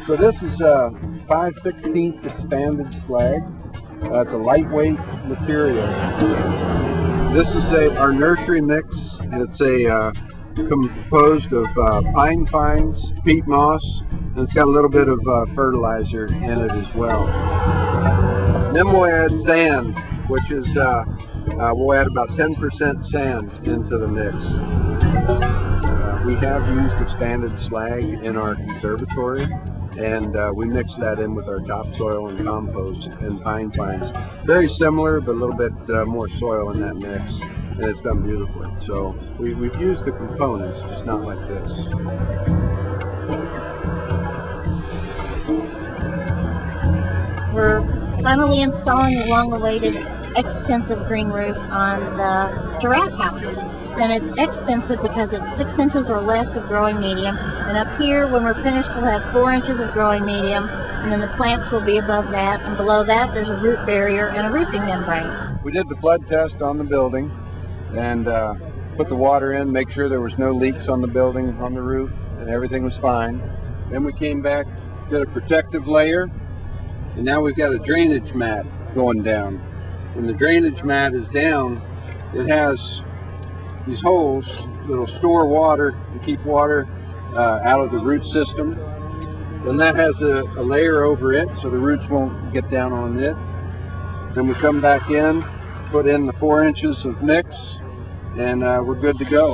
So this is a 5/16 expanded slag. It's a lightweight material. This is our nursery mix. It's composed of pine fines, peat moss, and it's got a little bit of fertilizer in it as well. Then we'll add sand, which is we'll add about 10% sand into the mix. We have used expanded slag in our conservatory, and we mix that in with our topsoil and compost and pine fines. Very similar, but a little bit more soil in that mix, and it's done beautifully. So we've used the components, just not like this. We're finally installing the long-awaited extensive green roof on the Giraffe house. And it's extensive because it's 6 inches or less of growing medium. And up here, when we're finished, we'll have 4 inches of growing medium. And then the plants will be above that. And below that, there's a root barrier and a roofing membrane. We did the flood test on the building and put the water in, make sure there was no leaks on the building, on the roof, and everything was fine. Then we came back, did a protective layer, and now we've got a drainage mat going down. When the drainage mat is down, it has these holes that'll store water and keep water out of the root system. Then that has a layer over it so the roots won't get down on it. Then we come back in, put in the 4 inches of mix, and we're good to go.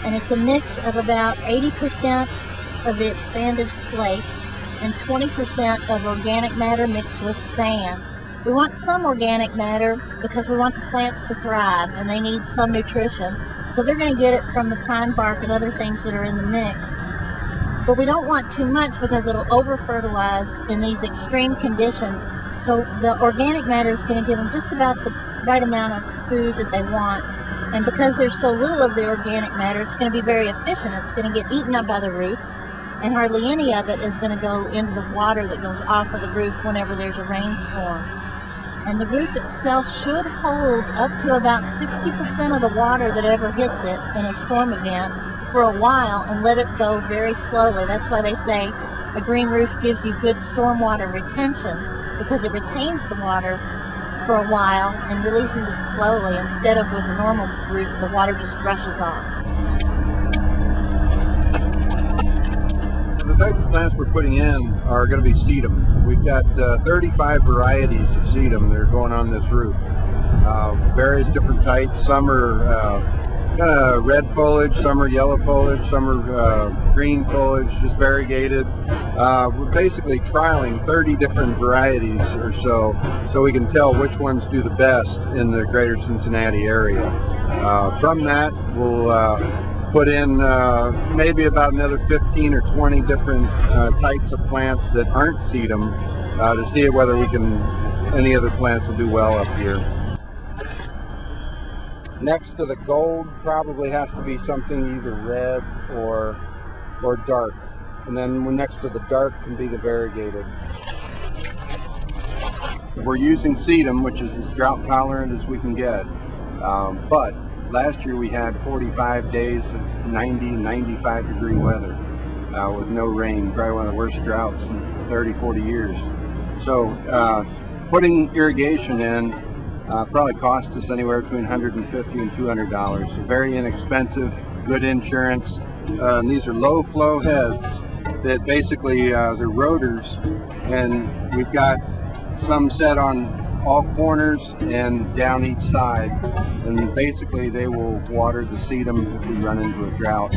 And it's a mix of about 80% of the expanded slate and 20% of organic matter mixed with sand. We want some organic matter because we want the plants to thrive and they need some nutrition. So they're going to get it from the pine bark and other things that are in the mix. But we don't want too much because it'll over-fertilize in these extreme conditions. So the organic matter is going to give them just about the right amount of food that they want. And because there's so little of the organic matter, it's going to be very efficient. It's going to get eaten up by the roots, and hardly any of it is going to go into the water that goes off of the roof whenever there's a rainstorm. And the roof itself should hold up to about 60% of the water that ever hits it in a storm event for a while and let it go very slowly. That's why they say a green roof gives you good stormwater retention, because it retains the water for a while and releases it slowly, instead of with a normal roof, the water just rushes off. The types of plants we're putting in are going to be sedum. We've got 35 varieties of sedum that are going on this roof. Various different types. Some are kind of red foliage, some are yellow foliage, some are green foliage, just variegated. We're basically trialing 30 different varieties or so we can tell which ones do the best in the greater Cincinnati area. From that, we'll put in maybe about another 15 or 20 different types of plants that aren't sedum to see whether any other plants will do well up here. Next to the gold probably has to be something either red or dark. And then next to the dark can be the variegated. We're using sedum, which is as drought tolerant as we can get. But last year we had 45 days of 90, 95 degree weather with no rain, probably one of the worst droughts in 30, 40 years. So putting irrigation in probably cost us anywhere between $150 and $200. So very inexpensive, good insurance. And these are low flow heads that basically they're rotors, and we've got some set on all corners and down each side, and basically they will water the sedum if we run into a drought.